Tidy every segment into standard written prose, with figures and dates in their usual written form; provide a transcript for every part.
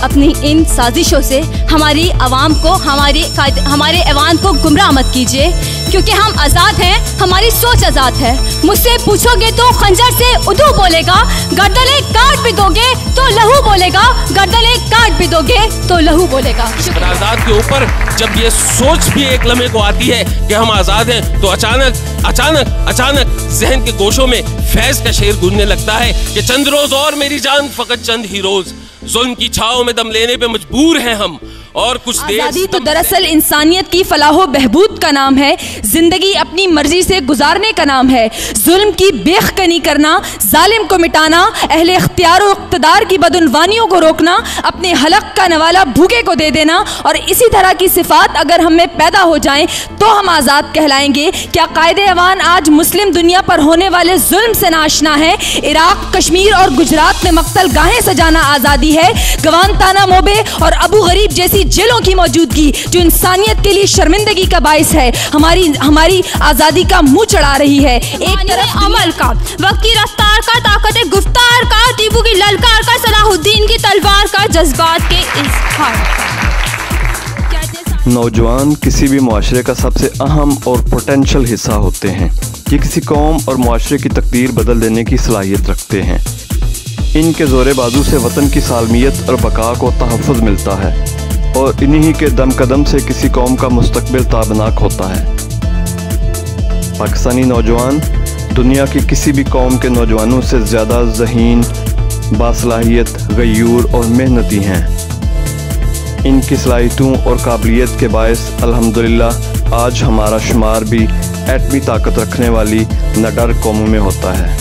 अपनी इन साजिशों से हमारी आवाम को, हमारे ऐवान को गुमराह मत कीजिए, क्योंकि हम आज़ाद हैं, हमारी सोच आज़ाद है। मुझसे पूछोगे तो खंजर से उदू बोलेगा, गर्दनें काट भी दोगे तो लहू बोलेगा, गर्दनें काट भी दोगे तो लहू बोलेगा। आज़ाद के ऊपर जब ये सोच भी एक लम्हे को आती है कि हम आज़ाद हैं, तो अचानक जहन के गोशों में फैज़ का शेर गूंजने लगता है कि चंद रोज और मेरी जान, फकत चंद ही रोज, जुल्म की छाव में दम लेने पे मजबूर हैं हम, और कुछ देर। आज़ादी तो दरअसल इंसानियत की फलाह बहबूद का नाम है, जिंदगी अपनी मर्जी से गुजारने का नाम है। जुल्म की बेखकनी करना, जालिम को मिटाना, अहले इख्तियार और इक़्तिदार की बदउनवानियों को रोकना, अपने हलक का नवाला भूखे को दे देना, और इसी तरह की सिफात अगर हम में पैदा हो जाएं तो हम आज़ाद कहलाएंगे। क्या कायदे अवान आज मुस्लिम दुनिया पर होने वाले जुल्म से नाशना है? इराक, कश्मीर और गुजरात में मक्तल गाहें सजाना आज़ादी है। गवांतानामो बे और अबू गरीब जैसी जेलों की मौजूदगी जो इंसानियत के लिए शर्मिंदगी का बाइस है, हमारी आज़ादी का मुंह चढ़ा रही है। एक तरफ अमल का, वक्त की रफ्तार का, ताकत गुफ्तार का, टीपू की ललकार का, सलाहुद्दीन की तलवार का, जज्बात के इज़हार का। नौजवान किसी भी मुआशरे का सबसे अहम और पोटेंशियल हिस्सा होते हैं। ये किसी कौम और मुआशरे की तकदीर बदल देने की सलाहियत रखते हैं। इनके ज़ोरे बाजू से वतन की सालमियत और बका को तहफ़्फ़ुज़ मिलता है, और इन्हीं के दम कदम से किसी कौम का मुस्तकबिल ताबनाक होता है। पाकिस्तानी नौजवान दुनिया की किसी भी कौम के नौजवानों से ज़्यादा ज़हीन, बासलाहियत, गयूर और मेहनती हैं। इनकी सलाहियतों और काबिलियत के बायस अल्हम्दुलिल्लाह आज हमारा शुमार भी एटमी ताकत रखने वाली निडर कौमों में होता है।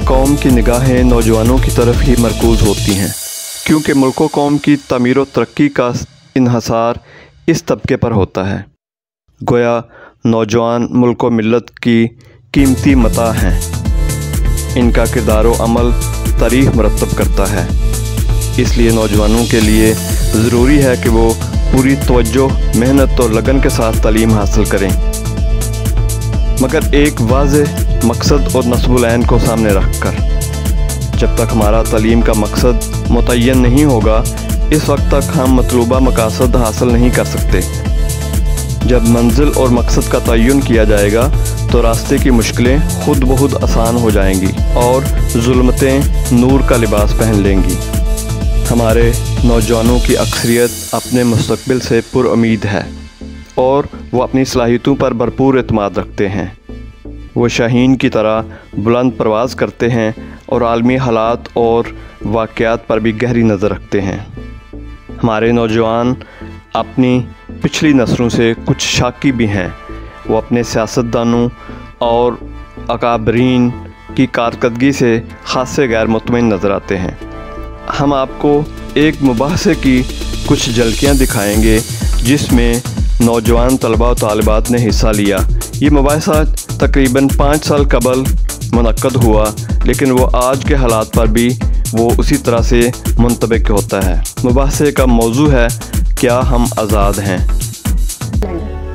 कौम की निगाहें नौजवानों की तरफ ही मरकूज़ होती हैं, क्योंकि मुल्क कौम की तमीर व तरक्की का इन्हसार इस तबके पर होता है। गोया नौजवान मुल्क व मिल्लत की कीमती मता हैं। इनका किरदार व अमल तारीख़ मरतब करता है। इसलिए नौजवानों के लिए ज़रूरी है कि वो पूरी तवज्जो, मेहनत और लगन के साथ तालीम हासिल करें, मगर एक वाज़ेह मकसद और नस्बुल ऐन को सामने रख कर। जब तक हमारा तालीम का मकसद मुतय्यन नहीं होगा, इस वक्त तक हम मतलूबा मकासद हासिल नहीं कर सकते। जब मंजिल और मकसद का तयन किया जाएगा तो रास्ते की मुश्किलें खुद ब खुद आसान हो जाएंगी और जुल्मतें नूर का लिबास पहन लेंगी। हमारे नौजवानों की अक्सरियत अपने मुस्तकबिल से पुरुम्मीद है और वो अपनी सलाहियतों पर भरपूर एतमाद रखते हैं। वो शाहीन की तरह बुलंद परवाज़ करते हैं और आलमी हालात और वाक़यात पर भी गहरी नज़र रखते हैं। हमारे नौजवान अपनी पिछली नस्लों से कुछ शाकी भी हैं। वो अपने सियासतदानों और अकाबरीन की कारकर्दगी से खासे गैर मुतमईन नज़र आते हैं। हम आपको एक मुबाहसे की कुछ झलकियाँ दिखाएंगे जिसमें नौजवान तलबा और तालिबात ने हिस्सा लिया। ये मुबाहसा तकरीबन 5 साल कबल मुनक्कद हुआ, लेकिन वो आज के हालात पर भी वो उसी तरह से मुंतबिक होता है। मुबाहसे का मौजू है, क्या हम आज़ाद हैं?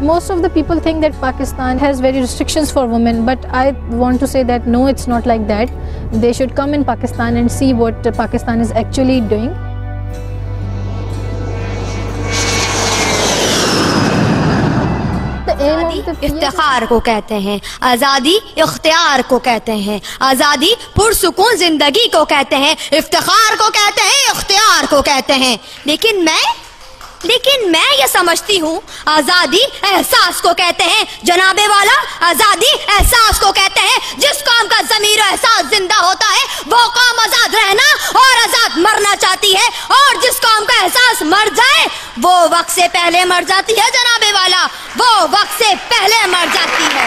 Most of the people think that Pakistan has very restrictions for women, but I want to say that no, it's not like that. They should come in Pakistan and see what Pakistan is actually doing. Iftikhar को कहते हैं, आज़ादी इख्तियार को कहते हैं, आज़ादी पुरसुकून जिंदगी को कहते हैं, इफ्तिखार को कहते हैं, इख्तियार को कहते हैं। लेकिन मैं ये समझती हूँ आज़ादी एहसास को कहते हैं। जनाबे वाला, आज़ादी एहसास को कहते हैं। जिस कौम का ज़मीर एहसास जिंदा होता है वो कौम आज़ाद रहना और आज़ाद मरना चाहती है, और जिस कौम का एहसास मर जाए वो वक्त से पहले मर जाती है। जनाबे वाला, वो वक्त से पहले मर जाती है।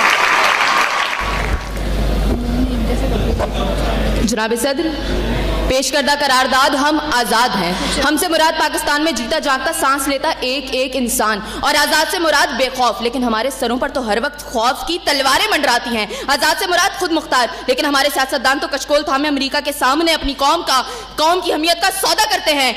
जनाब सदर, पेश करदा करारदाद हम आज़ाद हैं। हमसे मुराद पाकिस्तान में जीता जागता सांस लेता एक एक इंसान, और आज़ाद से मुराद बेखौफ, लेकिन हमारे सरों पर तो हर वक्त खौफ की तलवारें मंडराती हैं। आज़ाद से मुराद खुद मुख्तार, लेकिन हमारे सियासतदान तो कचकोल थामे अमेरिका के सामने अपनी कौम की हमियत का सौदा करते हैं।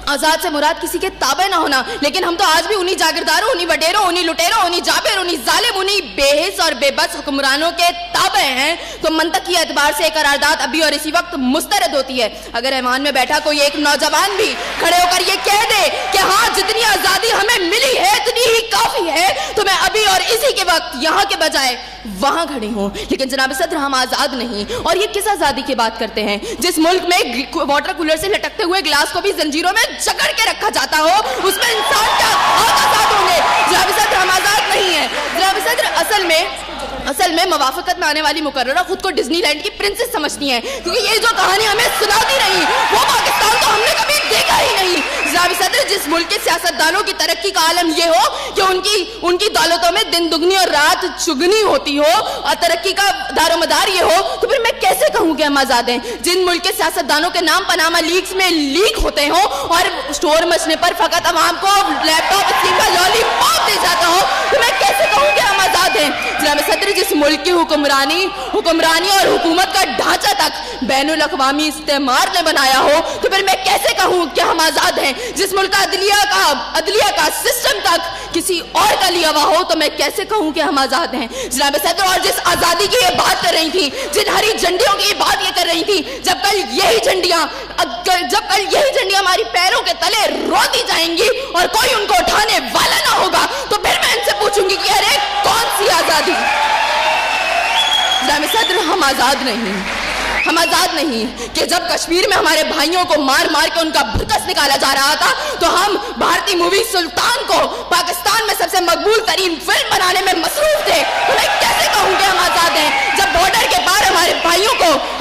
आजाद से मुराद किसी के ताबे ना होना, लेकिन हम तो आज भी उन्हीं जागीरदारों, उन्हीं वडेरों, उन्हीं लुटेरों, उन्हीं जाबिर, उन्हीं जालिम, उन्हीं बेहिस और बेबस हुक्मरानों के ताबे हैं। तो मंतकी एतबार से एक करारदाद अभी और इसी वक्त मुस्तरद होती है। अगर ऐवान में बैठा कोई एक नौजवान भी खड़े होकर ये कह दे कि हाँ जितनी आजादी हमें मिली है इतनी ही काफी है, तो मैं अभी और इसी के वक्त यहाँ के बजाय वहां खड़ी हूँ। लेकिन जनाब सदर हम आजाद नहीं। और ये किस आजादी की बात करते हैं जिस मुल्क में वाटर कूलर से लटकते हुए गिलास को भी जंजीरों में जकड़ के रखा जाता हो, उसमें इंसान क्या आजाद होंगे? जनाब सदर हम आजाद नहीं है। जनाब सदर असल में मवाफकत में आने वाली मुकर्ररा खुद को डिज्नीलैंड की प्रिंसेस समझती हैं, क्योंकि ये जो कहानी हमें सुनाती रही वो पाकिस्तान तो हमने कभी देखा ही नहीं। जनाब सदर जिस मुल्क के सियासतदानों की तरक्की का आलम ये हो कि उनकी दौलतों में दिन दुगनी और रात चुगनी होती हो और तरक्की का दारोमदार ये हो, तो फिर मैं कैसे कहूँ कि हम आजाद हैं? जिन मुल्क के सियासतदानों के नाम पनामा लीक्स में लीक होते हो और स्टोर मचने पर फकत अवाम को लैपटॉप स्कीम का लॉलीपॉप दे जाता हो, तो मैं कैसे कहूँ कि हम आजाद हैं? जनाब सदर जिस मुल्क की हुक्मरानी और हुकूमत का ढांचा तक बैनुल अक़वामी इस्तेमार ने बनाया हो, तो फिर मैं कैसे कहूँ कि हम आजाद हैं? जिस मुल्क का अदलिया का सिस्टम तक किसी और का लिया हुआ हो, तो मैं कैसे कहूँ कि हम आजाद हैं? जनाब सदर और जिस आजादी की ये बात कर रही थी, जिन हरी झंडियों की ये बात ये कर रही थी, जब कल यही झंडियां हमारी पैरों के तले रोती जाएंगी और कोई उनको उठाने वाला ना होगा, तो फिर मैं इनसे पूछूंगी कि अरे कौन सी आजादी? जनाब सदर हम आजाद नहीं कि जब कश्मीर में हमारे भाइयों को मार मार के उनका भरकस निकाला जा रहा था, तो हम भारतीय मूवी सुल्तान को पाकिस्तान में सबसे मकबूल तरीन फिल्म बनाने में मसरूफ थे। तो मैं कैसे कहूँ कि हम आजाद हैं? जब बॉर्डर के पार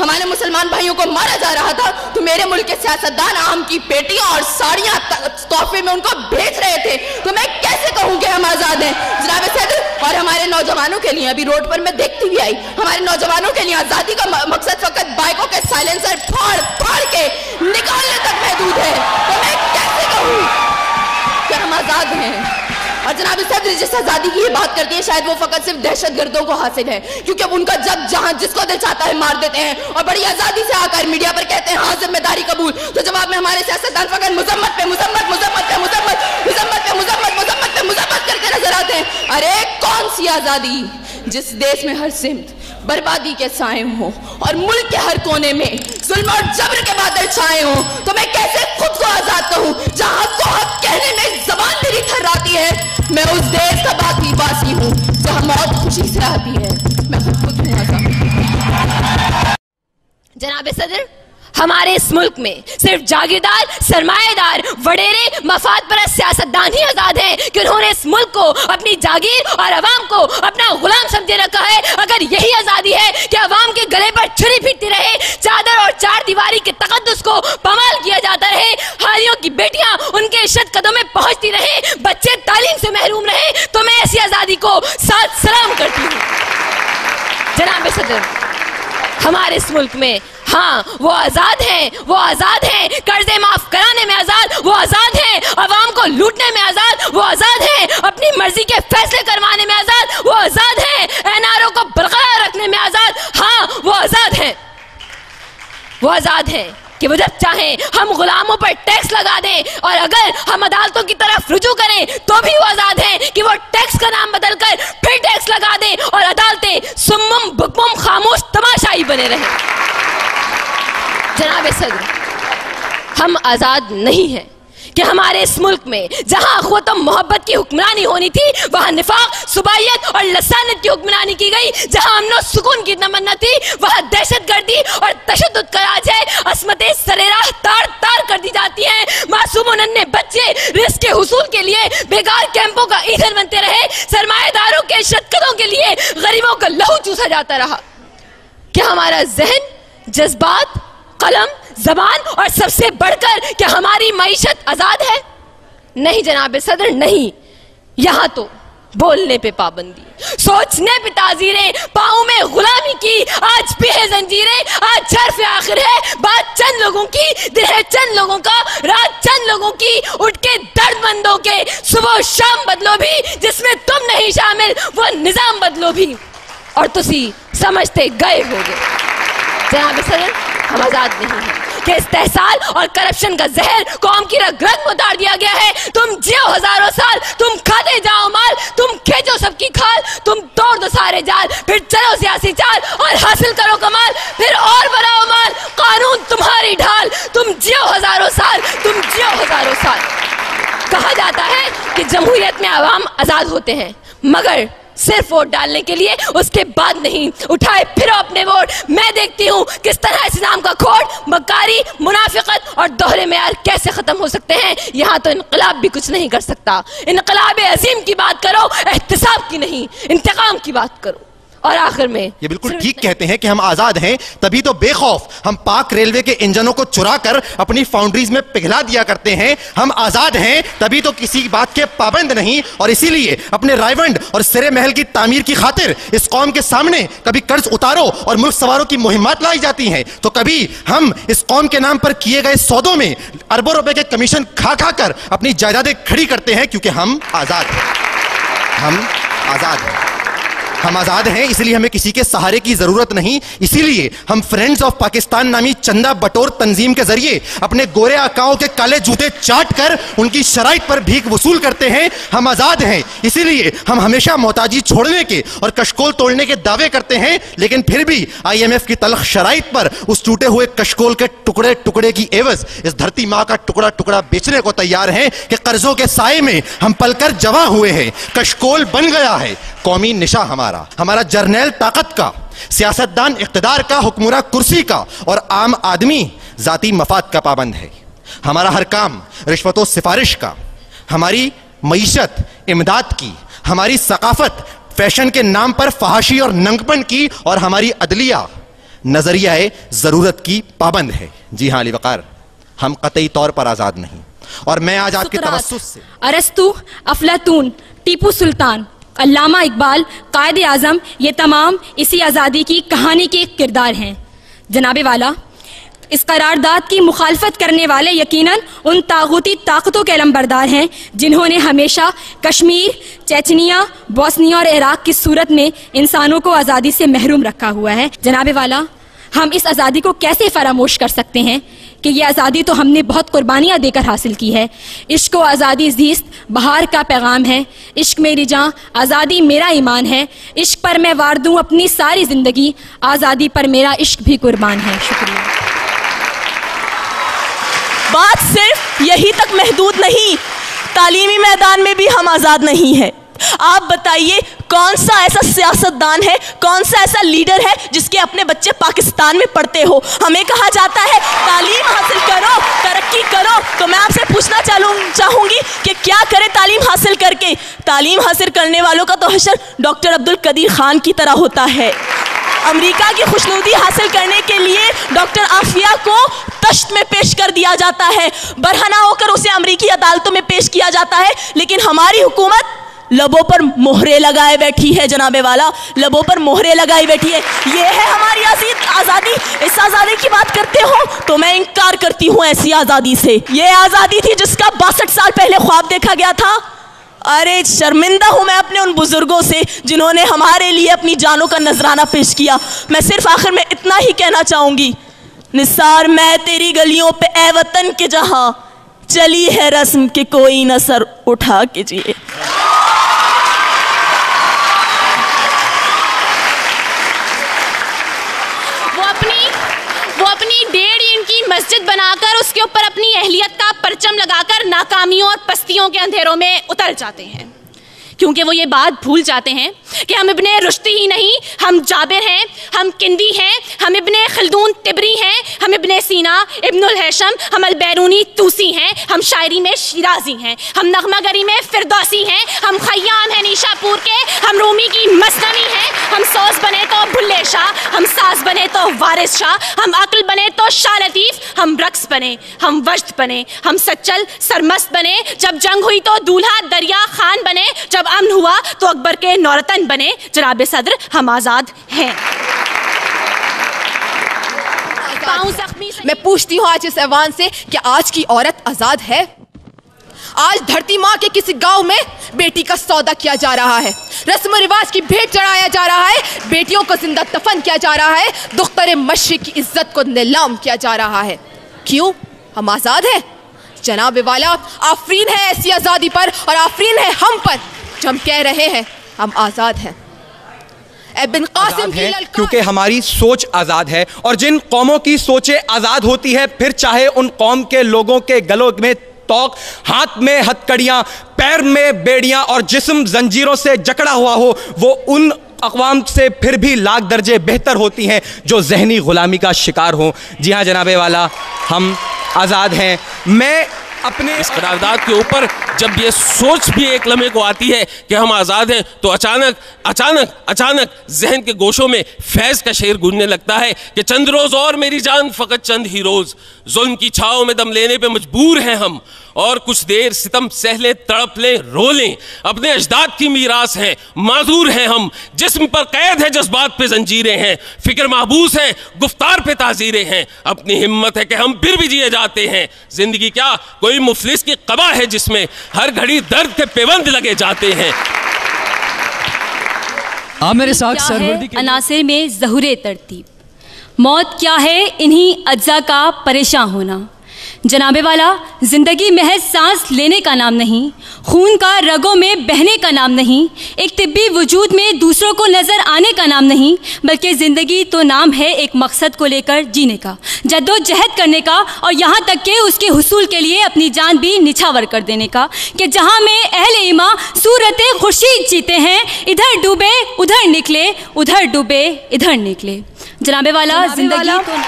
हमारे मुसलमान भाइयों को मारा जा रहा था, तो मेरे मुल्क के सियासतदान आम की पेटियां और साड़ियां तोहफे में उनको भेज रहे थे। तो मैं कैसे कहूँ कि हम आजाद हैं? जनाब सदर और हमारे नौजवानों के लिए, अभी रोड पर मैं देखती भी आई, हमारे नौजवानों के लिए आजादी का मकसद फकत बाइकों के साइलेंसर फाड़ के निकालने तक महदूद है। तो मैं कैसे कहूँ कि हम आजाद हैं? और जनाब सदर जिस आजादी की ये बात करती है, शायद वो फकत सिर्फ दहशतगर्दों को हासिल है, क्योंकि अब उनका जब जहां जिसको दिल चाहता है मार देते हैं और बड़ी आजादी से आकर मीडिया पर कहते हैं हाँ जिम्मेदारी कबूल। तो जवाब में हमारे सियासतदान फकत मुजम्मत करके नजर आते हैं। अरे कौन सी आजादी जिस देश में हर सिमत बर्बादी के साए हो और मुल्क के हर कोने में जुल्म और जबर के बादल छाए हो? तो मैं कैसे खुद को आजाद कहूँ जहाँ हक को हक कहने में जबान मेरी थर्राती है? मैं उस देश का बासी हूँ जहाँ मौत खुशी से आती है। मैं खुद हूँ आजाद। जनाब सदर हमारे इस मुल्क में सिर्फ जागीरदार, सरमाएदार, वडेरे, मफाद परस्त सियासतदान ही आजाद हैं कि उन्होंने इस मुल्क को, अपनी जागीर और अवाम को अपना गुलाम समझे रखा है। अगर यही आजादी है कि अवाम के गले पर छुरी फिरती रहे, चादर और चार दीवारी के तकद्दुस को पमाल किया जाता रहे, हारियों की बेटियां उनके इज्जत कदम में पहुंचती रहे, बच्चे तालीम से महरूम रहे, तो मैं ऐसी आजादी को साथ सलाम करती हूँ। जनाब सदर हमारे इस मुल्क में हाँ वो आजाद हैं कर्जे माफ कराने में आजाद, वो आजाद हैं अवाम को लूटने में आजाद, वो आजाद हैं अपनी मर्जी के फैसले करवाने में आजाद, वो आजाद हैं एनआरओ को बरकरार रखने में आजाद। हाँ वो आजाद हैं कि वो जब चाहें हम गुलामों पर टैक्स लगा दें, और अगर हम अदालतों की तरफ रुजू करें तो भी वो आजाद हैं कि वो टैक्स का नाम बदलकर फिर टैक्स लगा दें और अदालतें सुम्मुम बुकमुम खामोश तमाशाई बने रहें। जनाब सदर हम आजाद नहीं हैं कि हमारे इस मुल्क में जहां अखवत और मोहब्बत की हुक्मरानी होनी थी, वहां निफाक, सुबाइयत और लसानियत की हुक्मरानी की गई। जहां अमन और सुकून की तमन्ना थी, वहां दहशतगर्दी और तशद्दुद का राज है। असमतें सरेराह तार तार कर दी जाती हैं। मासूम और नन्हे बच्चे रिस्क के हुसूल के लिए बेकार कैंपों का ईंधन बनते रहे। सरमाएदारों के शतकदों के लिए गरीबों का लहू चूसा जाता रहा। क्या हमारा जहन, जज्बात, कलम, जबान और सबसे बढ़कर क्या हमारी मईशत आजाद है? नहीं जनाब सदर नहीं। यहां तो बोलने पे पाबंदी, सोचने पे ताजीरें, पाँव में गुलामी की आज भी है जंजीरें। आज झर्फ आखिर है, बात चंद लोगों की, दिल है चंद लोगों का, रात चंद लोगों की। उठ के दर्दमंदों के सुबह शाम बदलो भी, जिसमें तुम नहीं शामिल वो निजाम बदलो भी, और तुसी समझते गए होगे। जनाब सदर हम आजाद नहीं हैं। کہ استحصال اور کرپشن کا زہر قوم کی رگ رگ میں اتار دیا گیا ہے. تم جیو ہزاروں سال, تم کھاتے جاؤ مال, تم کھینچو سب کی کھال, تم توڑ دو سارے جال, پھر چلو سیاسی چال اور حاصل کرو کمال, پھر اور بناؤ مال, قانون تمہاری ڈھال. تم جیو ہزاروں سال, تم جیو ہزاروں سال. کہا جاتا ہے کہ جمہوریت میں عوام آزاد ہوتے ہیں, مگر صرف ووٹ ڈالنے کے لیے, اس کے بعد نہیں. اٹھائے پھرو اپنے ووٹ. میں دیکھتی ہوں کس طرح اس نام کا کھوٹ, مکاری, منافقت اور دوہرے معیار کیسے ختم ہو سکتے ہیں. یہاں تو انقلاب بھی کچھ نہیں کر سکتا. انقلاب عظیم کی بات کرو, احتساب کی نہیں, انتقام کی بات کرو. اور آخر میں یہ بالکل ٹھیک کہتے ہیں کہ ہم آزاد ہیں, تبھی تو بے خوف ہم پاک ریلوے کے انجنوں کو چرا کر اپنی فاؤنڈریز میں پگھلا دیا کرتے ہیں. ہم آزاد ہیں تبھی تو کسی بات کے پابند نہیں, اور اسی لیے اپنے رائیونڈ اور سرے محل کی تعمیر کی خاطر اس قوم کے سامنے کبھی قرض اتارو اور ملک سواروں کی مہمات لائی جاتی ہیں, تو کبھی ہم اس قوم کے نام پر کیے گئے سودوں میں اربوں روپے کے کمیشن کھا کھا کر اپنی جائیدادیں کھڑی کرتے ہیں, کیونکہ ہم آزاد ہیں. ہم آزاد ہیں. ہم آزاد ہیں, اس لیے ہمیں کسی کے سہارے کی ضرورت نہیں. اسی لیے ہم فرینڈز آف پاکستان نامی چندہ بٹور تنظیم کے ذریعے اپنے گورے آقاؤں کے کالے جوتے چاٹ کر ان کی شرائط پر بھیک وصول کرتے ہیں. ہم آزاد ہیں, اسی لیے ہم ہمیشہ محتاجی چھوڑنے کے اور کشکول توڑنے کے دعوے کرتے ہیں, لیکن پھر بھی IMF کی تلخ شرائط پر اس ٹوٹے ہوئے کشکول کے ٹکڑے ٹکڑے کی عوض اس دھرتی ماں کا ٹکڑا ٹکڑا بیچنے کو تیار ہیں کہ قرضوں کے سائے میں ہم پل کر جمع ہوئے ہیں. کشکول بن گیا ہے قومی نشاں ہمارا جرنیل طاقت کا, سیاستدان اقتدار کا, حکمراں کرسی کا, اور عام آدمی ذاتی مفاد کا پابند ہے. ہمارا ہر کام رشوت و سفارش کا, ہماری معیشت امداد کی, ہماری ثقافت فیشن کے نام پر فحاشی اور ننگپن کی, اور ہماری عدلیہ نظریہ ضرورت کی پابند ہے. جی ہاں علی وقار, ہم قطعی طور پر آزاد نہیں. اور میں آج آپ کے توسط سے ارسطو, افلاطون, ٹیپو سلطان, علامہ اقبال, قائد اعظم, یہ تمام اسی آزادی کی کہانی کے کردار ہیں. جناب والا, اس قرارداد کی مخالفت کرنے والے یقیناً ان طاغوتی طاقتوں کے علمبردار ہیں جنہوں نے ہمیشہ کشمیر, چیچنیا, بوسنیا اور عراق کی صورت میں انسانوں کو آزادی سے محروم رکھا ہوا ہے. جناب والا, ہم اس آزادی کو کیسے فراموش کر سکتے ہیں کہ یہ آزادی تو ہم نے بہت قربانیاں دے کر حاصل کی ہے. عشق و آزادی زیست بہار کا پیغام ہے, عشق میری جاں, آزادی میرا ایمان ہے, عشق پر میں وار دوں اپنی ساری زندگی, آزادی پر میرا عشق بھی قربان ہے. شکریہ. بات صرف یہی تک محدود نہیں, تعلیمی میدان میں بھی ہم آزاد نہیں ہیں. آپ بتائیے کون سا ایسا سیاستدان ہے, کون سا ایسا لیڈر ہے جس کے اپنے بچے پاکستان میں پڑھتے ہو. ہمیں کہا جاتا ہے تعلیم حاصل کرو, ترقی کرو, تو میں آپ سے پوچھنا چاہوں گی کہ کیا کرے تعلیم حاصل کر کے. تعلیم حاصل کرنے والوں کا تو حشر ڈاکٹر عبدالقدیر خان کی طرح ہوتا ہے. امریکہ کی خوشنودی حاصل کرنے کے لیے ڈاکٹر عافیہ کو تشت میں پیش کر دیا جاتا ہے, برہنہ ہو کر اسے امریکی عدالتوں میں پیش کیا جاتا ہے, لیکن ہماری حکومت لبوں پر مہرے لگائے بیٹھی ہے. جناب والا, لبوں پر مہرے لگائی بیٹھی ہے. یہ ہے ہماری آزادی. اس آزادی کی بات کرتے ہو تو میں انکار کرتی ہوں ایسی آزادی سے. یہ آزادی تھی جس کا 62 سال پہلے خواب دیکھا گیا تھا. ارے شرمندہ ہوں میں اپنے ان بزرگوں سے جنہوں نے ہمارے لیے اپنی جانوں کا نذرانہ پیش کیا. میں صرف آخر میں اتنا ہی کہنا چاہوں گی, نثار میں تیری گلیوں پہ اے وطن کے جہاں, چلی ہے رسم کہ کوئی نہ سر اٹھا کے جیے. وہ اپنی 1.5 اینٹ کی مسجد بنا کر اس کے اوپر اپنی اہلیت کا پرچم لگا کر ناکامیوں اور پستیوں کے اندھیروں میں اتر جاتے ہیں, کیونکہ وہ یہ بات بھول جاتے ہیں کہ ہم ابن رشد ہی نہیں, ہم جابر ہیں, ہم کندی ہیں, ہم ابن خلدون طبری ہیں, ہم ابن سینا, ابن الہیثم, ہم البیرونی توسی ہیں, ہم شاعری میں شیرازی ہیں, ہم نغمہ گری میں فردوسی ہیں, ہم خیام ہیں نیشا پور کے, ہم رومی کی مثنوی ہیں, ہم سوز بنے تو بھلے شاہ, ہم ساز بنے تو وارث شاہ, ہم عقل بنے تو شاہ لطیف, ہم رقص بنے, ہم وجد بنے, ہم سچل سرمست بنے, جب جنگ ہوئی تو دولہا دریا خان بنے, جب امن ہوا تو اکبر کے نورتن بنے. جناب صدر, ہم آزاد ہیں. میں پوچھتی ہوں آج اس ایوان سے کہ آج کی عورت آزاد ہے؟ آج دھرتی ماں کے کسی گاؤں میں بیٹی کا سودا کیا جا رہا ہے, رسم و رواج کی بھیٹ چڑھایا جا رہا ہے, بیٹیوں کو زندہ دفن کیا جا رہا ہے, دختر مشرق کی عزت کو نیلام کیا جا رہا ہے. क्यों? हम आजाद हैं? जनाब वाला, आफरीन है ऐसी आजादी पर और आफरीन है हम पर जो हम कह रहे हैं हम आजाद हैं। इब्न कासिम की ललकार, क्योंकि हमारी सोच आज़ाद है, और जिन कौमों की सोचें आज़ाद होती है, फिर चाहे उन कौम के लोगों के गलों में तोक, हाथ में हथकड़ियाँ, पैर में बेड़ियाँ और जिस्म जंजीरों से जकड़ा हुआ हो, वो उन अक़वाम से फिर भी लाख दर्जे बेहतर होती हैं जो ज़हनी ग़ुलामी का शिकार हों। जी हाँ जनाबे वाला, हम आज़ाद हैं। मैं अपने इस करारदाद के ऊपर जब ये सोच भी एक लम्हे को आती है कि हम आज़ाद हैं, तो अचानक अचानक अचानक जहन के गोशों में फैज़ का शेर गूंजने लगता है कि चंद रोज़ और मेरी जान, फ़कत चंद ही रोज़, जुल्म की छाँव में दम लेने पे मजबूर हैं हम, और कुछ देर सितम सहले, तड़प लें, रो लें, अपने अजदाद की मीरास हैं, माजूर हैं हम, जिस्म पर कैद है, जज्बात पे जंजीरें हैं, फिक्र महबूस है, गुफ्तार पे ताज़ीरें हैं, अपनी हिम्मत है कि हम फिर भी जिए जाते हैं। जिंदगी क्या कोई मुफलिस की कबा है जिसमें हर घड़ी दर्द के पेवंद लगे जाते हैं। आप मेरे साथ सरवर्दी के अनासिर में ज़हुरे तरतीब, मौत क्या है इन्हीं अज्जा का परेशान होना। जनाबे वाला, ज़िंदगी महज सांस लेने का नाम नहीं, खून का रगों में बहने का नाम नहीं, एक तिब्बी वजूद में दूसरों को नज़र आने का नाम नहीं, बल्कि ज़िंदगी तो नाम है एक मकसद को लेकर जीने का, जद्दोजहद करने का, और यहाँ तक कि उसके हुसूल के लिए अपनी जान भी निछावर कर देने का, कि जहाँ में अहले ईमान सूरत खुर्शीद जीते हैं, इधर डूबे उधर निकले, उधर डूबे इधर निकले। जनाबे वाला, ज़िंदगी तो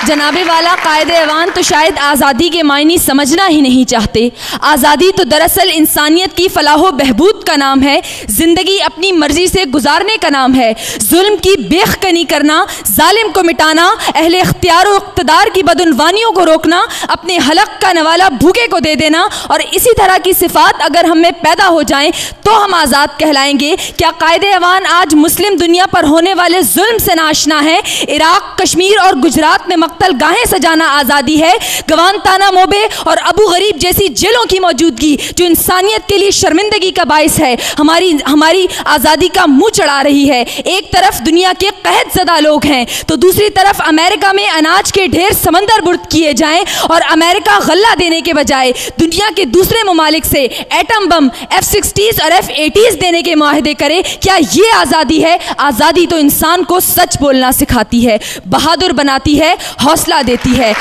जनाबे वाला, कायदे अवान तो शायद आज़ादी के मायने समझना ही नहीं चाहते। आज़ादी तो दरअसल इंसानियत की फलाह बहबूद का नाम है, ज़िंदगी अपनी मर्जी से गुजारने का नाम है, जुल्म की बेखकनी करना, जालिम को मिटाना, अहले इख्तियार व इक़्तिदार की बदउनवानियों को रोकना, अपने हलक का नवाला भूखे को दे देना, और इसी तरह की सिफ़ात अगर हम में पैदा हो जाएं तो हम आज़ाद कहलाएंगे। क्या कायदे अवान आज मुस्लिम दुनिया पर होने वाले जुल्म से नाशना है? इराक़, कश्मीर और गुजरात में मक्तल गाहें सजाना आज़ादी है? गवानतानामोबे और अबू गरीब जैसी जेलों की मौजूदगी जो इंसानियत के लिए शर्मिंदगी का बाइस है, हमारी आज़ादी का मुंह चढ़ा रही है। एक तरफ दुनिया के कहत ज़दा लोग हैं तो दूसरी तरफ अमेरिका में अनाज के ढेर समंदर बुर्द किए जाएं और अमेरिका गल्ला देने के बजाय दुनिया के दूसरे ममालिक से एटम बम, F-60s और F-80s देने के मुआहदे करे। क्या ये आज़ादी है? आज़ादी तो इंसान को सच बोलना सिखाती है, बहादुर बनाती है, हौसला देती है।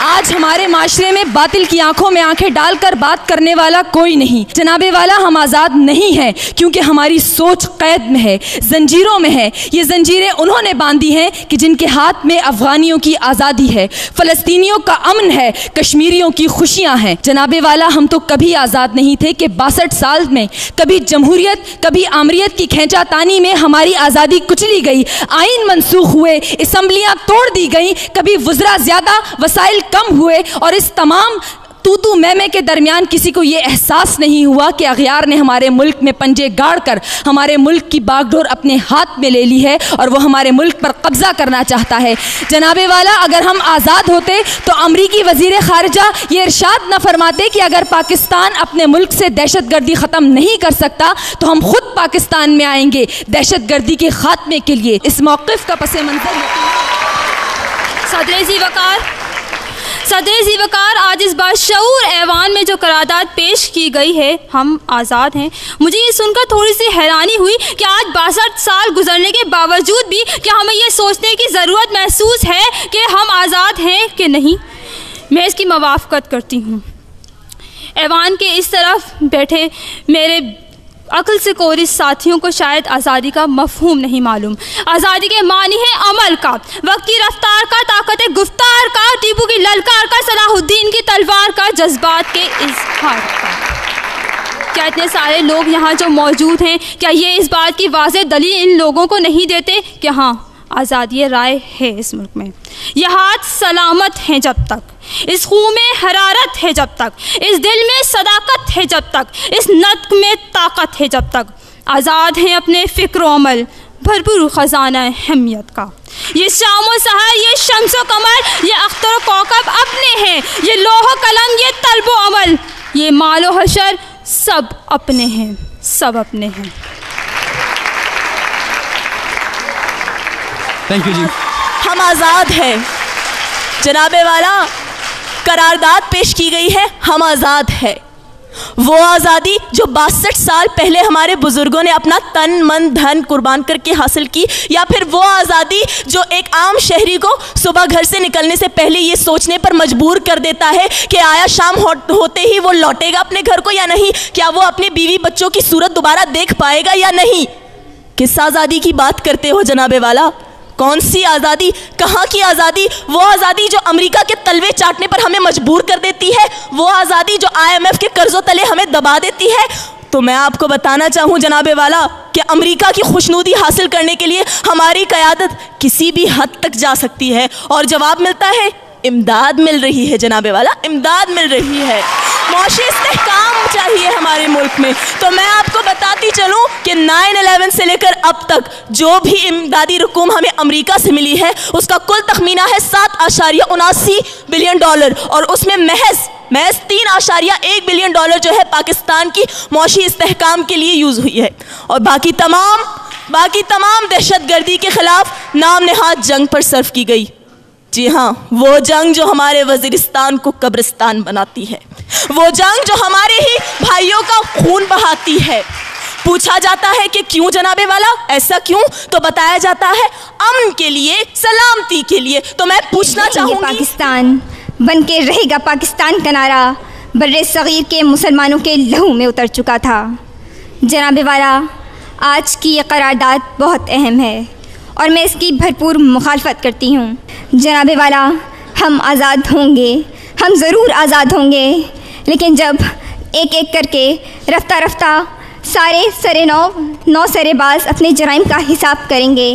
आज हमारे माशरे में बातिल की आंखों में आंखें डालकर बात करने वाला कोई नहीं। जनाबे वाला, हम आज़ाद नहीं हैं क्योंकि हमारी सोच कैद में है, जंजीरों में है। ये जंजीरें उन्होंने बांधी हैं कि जिनके हाथ में अफगानियों की आज़ादी है, फ़लस्तीनियों का अमन है, कश्मीरियों की खुशियाँ हैं। जनाबे वाला, हम तो कभी आज़ाद नहीं थे कि 62 साल में कभी जमहूरियत, कभी आमरीत की खींचातानी में हमारी आज़ादी कुचली गई, आइन मनसूख हुए, असम्बलियाँ तोड़ दी गई, कभी वज़रा ज़्यादा वसाइल कम हुए, और इस तमाम तू मैं के दरमियान किसी को ये एहसास नहीं हुआ कि अगयार ने हमारे मुल्क में पंजे गाड़ कर हमारे मुल्क की बागडोर अपने हाथ में ले ली है और वो हमारे मुल्क पर कब्जा करना चाहता है। जनाबे वाला, अगर हम आज़ाद होते तो अमरीकी वज़ीर ख़ारिजा ये इरशाद न फरमाते कि अगर पाकिस्तान अपने मुल्क से दहशत गर्दी ख़त्म नहीं कर सकता तो हम खुद पाकिस्तान में आएंगे दहशत गर्दी के ख़ात्मे के लिए। इस मौक़िफ़ का पस मंज़र सदर ज़ीवकार आज इस बाशऊर ऐवान में जो करारदाद पेश की गई है, हम आज़ाद हैं, मुझे ये सुनकर थोड़ी सी हैरानी हुई कि आज 62 साल गुजरने के बावजूद भी क्या हमें ये सोचने की ज़रूरत महसूस है कि हम आज़ाद हैं कि नहीं। मैं इसकी मवाफ़क़त करती हूँ। ऐवान के इस तरफ बैठे मेरे अक्ल से कोरिस साथियों को शायद आज़ादी का मफहूम नहीं मालूम। आज़ादी के मानी है अमल का, वक्त की रफ्तार का, ताकत गुफ्तार का, टीपू की ललकार का, सलाहुद्दीन की तलवार का, जज्बात के इजहार का। क्या इतने सारे लोग यहाँ जो मौजूद हैं, क्या ये इस बात की वाज़ेह दलील इन लोगों को नहीं देते कि हाँ, आज़ादी राय है इस मुल्क में। यह हाथ सलामत हैं जब तक, इस खून में हरारत है जब तक, इस दिल में सदाकत है जब तक, इस नत्क में ताकत है जब तक। आज़ाद हैं अपने फ़िक्र अमल, भरपूर ख़जाना हमियत का। ये शाम व सहर, ये शम्स व कमर, ये अख्तर व कौकब अपने हैं, ये लोह कलम, ये तलब व अमल, ये माल व हशर सब अपने हैं, सब अपने हैं। थैंक यू जी। हम आज़ाद हैं, जनाबे वाला, करारदाद पेश की गई है, हम आज़ाद है। वो आज़ादी जो 62 साल पहले हमारे बुजुर्गों ने अपना तन मन धन कुर्बान करके हासिल की, या फिर वो आज़ादी जो एक आम शहरी को सुबह घर से निकलने से पहले ये सोचने पर मजबूर कर देता है कि आया शाम होते ही वो लौटेगा अपने घर को या नहीं, क्या वो अपने बीवी बच्चों की सूरत दोबारा देख पाएगा या नहीं। किस आज़ादी की बात करते हो जनाबे वाला? कौन सी आज़ादी? कहाँ की आज़ादी? वो आज़ादी जो अमेरिका के तलवे चाटने पर हमें मजबूर कर देती है, वो आज़ादी जो IMF के कर्जों तले हमें दबा देती है। तो मैं आपको बताना चाहूँ जनाबे वाला कि अमेरिका की खुशनुदी हासिल करने के लिए हमारी क़यादत किसी भी हद तक जा सकती है, और जवाब मिलता है इमदाद मिल रही है जनाबे वाला, इमदाद मिल रही है। मौशी इस्तेहकाम चाहिए हमारे मुल्क में। तो मैं आपको बताती चलूँ कि 9/11 से लेकर अब तक जो भी इमदादी रकूम हमें अमेरिका से मिली है, उसका कुल तखमीना है $7.79 बिलियन, और उसमें महज 3.1 बिलियन डॉलर जो है पाकिस्तान की मौशी इस्तेहकाम के लिए यूज़ हुई है, और बाकी तमाम दहशतगर्दी के खिलाफ नाम नहाद जंग पर सर्फ की गई। जी हाँ, वो जंग जो हमारे वज़ीरिस्तान को कब्रिस्तान बनाती है, वो जंग जो हमारे ही भाइयों का खून बहाती है। पूछा जाता है कि क्यों जनाबे वाला, ऐसा क्यों? तो बताया जाता है अमन के लिए, सलामती के लिए। तो मैं पूछना चाहूँगी, पाकिस्तान बन के रहेगा पाकिस्तान का नारा बर्रे सगीर के मुसलमानों के लहू में उतर चुका था। जनाबे वाला, आज की ये करारदाद बहुत अहम है और मैं इसकी भरपूर मुखालफत करती हूँ। जनाबे वाला, हम आज़ाद होंगे, हम ज़रूर आज़ाद होंगे, लेकिन जब एक एक करके रफ्ता रफ्ता सारे सरे नौ सरेबाज अपने जराइम का हिसाब करेंगे,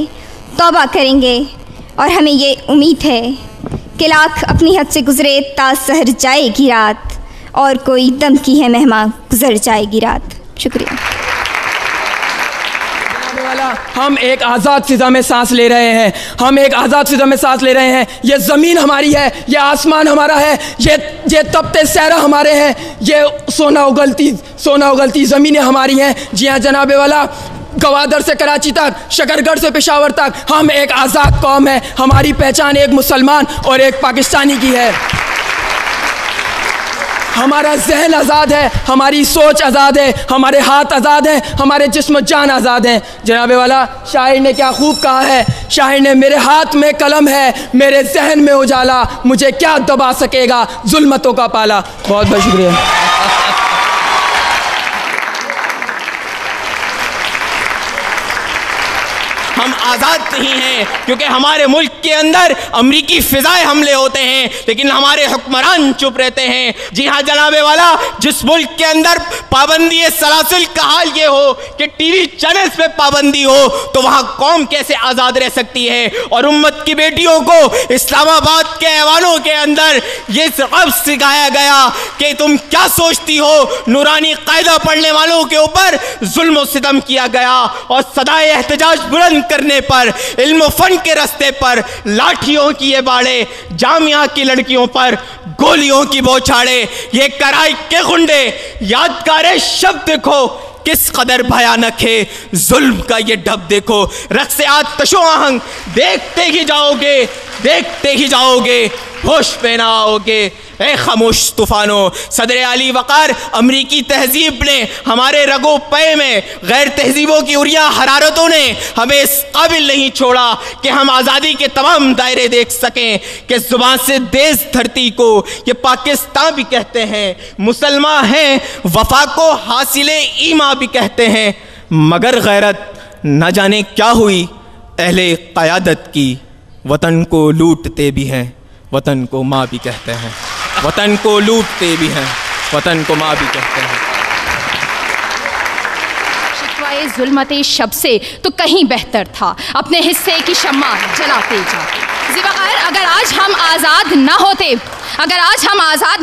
तौबा करेंगे, और हमें ये उम्मीद है कि लाख अपनी हद से गुजरे ता सहर जाएगी रात, और कोई दम की है मेहमा गुजर जाएगी रात। शुक्रिया। हम एक आज़ाद फिज़ा में सांस ले रहे हैं, हम एक आज़ाद फिज़ा में सांस ले रहे हैं। ये ज़मीन हमारी है, ये आसमान हमारा है, ये तपते सहरा हमारे हैं, ये सोना उगलती ज़मीनें हमारी हैं। जी हाँ जनाबे वाला, गवादर से कराची तक, शकरगढ़ से पेशावर तक हम एक आज़ाद कौम है। हमारी पहचान एक मुसलमान और एक पाकिस्तानी की है। हमारा जहन आज़ाद है, हमारी सोच आज़ाद है, हमारे हाथ आज़ाद हैं, हमारे जिस्म जान आज़ाद हैं। जनाबे वाला, शायर ने क्या खूब कहा है, शायर ने मेरे हाथ में कलम है, मेरे जहन में उजाला, मुझे क्या दबा सकेगा जुल्मतों का पाला। बहुत बहुत शुक्रिया। हम आज़ाद नहीं हैं क्योंकि हमारे मुल्क के अंदर अमरीकी फ़िज़ाए हमले होते हैं, लेकिन हमारे हुक्मरान चुप रहते हैं। जी हाँ जनाबे वाला, जिस मुल्क के अंदर पाबंदी सलासिल का हाल ये हो कि टीवी चैनल्स पे पाबंदी हो, तो वहाँ कौम कैसे आज़ाद रह सकती है? और उम्मत की बेटियों को इस्लामाबाद के ऐवानों के अंदर ये सब सिखाया गया कि तुम क्या सोचती हो। नूरानी कायदा पढ़ने वालों के ऊपर जुल्म सितम किया गया, और सदाए एहतजाज बुलंद करने पर, इल्म फन के रास्ते पर लाठियों की ये बाड़े, जामिया की लड़कियों पर गोलियों की बौछाड़े, ये कराई के गुंडे, यादगार शब्द देखो किस कदर भयानक है, जुल्म का ये डब देखो, रक्स आतशो आहंग, देखते ही जाओगे, होश में ना आओगे। ए खामोश तूफानों, सदर आली वक़ार अमरीकी तहजीब ने हमारे रगो पे में, गैर तहजीबों की उरिया हरारतों ने हमें इस काबिल नहीं छोड़ा कि हम आज़ादी के तमाम दायरे देख सकें, कि ज़ुबान से देश धरती को ये पाकिस्तान भी कहते हैं, मुसलमान हैं वफा को हासिले ईमा भी कहते हैं, मगर गैरत न जाने क्या हुई अहले क़यादत की, वतन को लूटते भी हैं, वतन को माँ भी कहते हैं, वतन को लूटते भी हैं, वतन को माँ भी कहते हैं। शिकवाए जुल्मते शब से तो कहीं बेहतर था अपने हिस्से की शम्मा जलाते जाते। ज़िवाग़ैर, अगर आज हम आज़ाद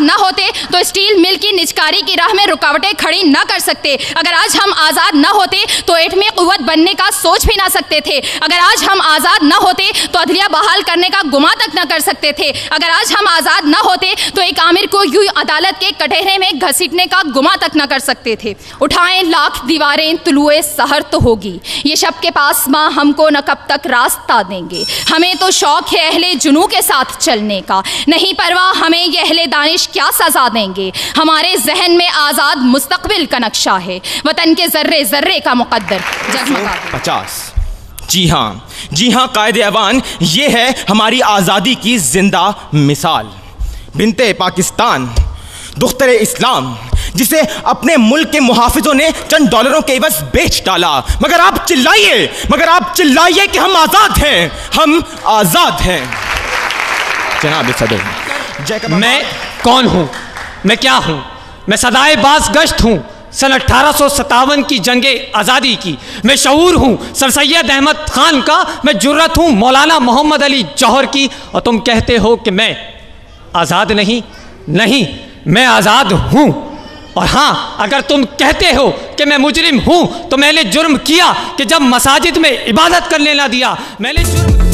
न होते तो स्टील मिल की निजकारी की राह में रुकावटें खड़ी ना कर सकते। अगर आज हम आज़ाद न होते तो एटमी क़ुव्वत बनने का सोच भी ना सकते थे। अगर आज हम आज़ाद न होते तो अदलिया बहाल करने का गुमा तक न कर सकते थे। अगर आज हम आज़ाद न होते तो एक आमिर को यूँ عدالت کے کٹہرے میں گھسیٹنے کا گما تک نہ کر سکتے تھے. اٹھائیں لاکھ دیواریں طلوع سحر تو ہوگی, یہ شب کے پاس ماں ہم کو نہ کب تک راستہ دیں گے. ہمیں تو شوق ہے اہل جنوں کے ساتھ چلنے کا, نہیں پرواہ ہمیں یہ اہل دانش کیا سزا دیں گے. ہمارے ذہن میں آزاد مستقبل کا نقشہ ہے, وطن کے ذرے ذرے کا مقدر جگمگا. 50. جی ہاں قائد ایوان, یہ ہے ہماری آزادی کی زندہ مثال. بنت پاکستان, دختر اسلام, جسے اپنے ملک کے محافظوں نے چند ڈالروں کے عوض بیچ ڈالا. مگر آپ چلائیے کہ ہم آزاد ہیں, ہم آزاد ہیں. جناب صدر, میں کون ہوں, میں کیا ہوں؟ میں صدائے باز گشت ہوں سن 1857 کی جنگ آزادی کی. میں شعور ہوں سر سید احمد خان کا, میں جرت ہوں مولانا محمد علی جوہر کی. اور تم کہتے ہو کہ میں آزاد نہیں, میں آزاد ہوں. اور ہاں, اگر تم کہتے ہو کہ میں مجرم ہوں تو میں نے جرم کیا کہ جب مساجد میں عبادت کرنے نہ دیا. میں نے جرم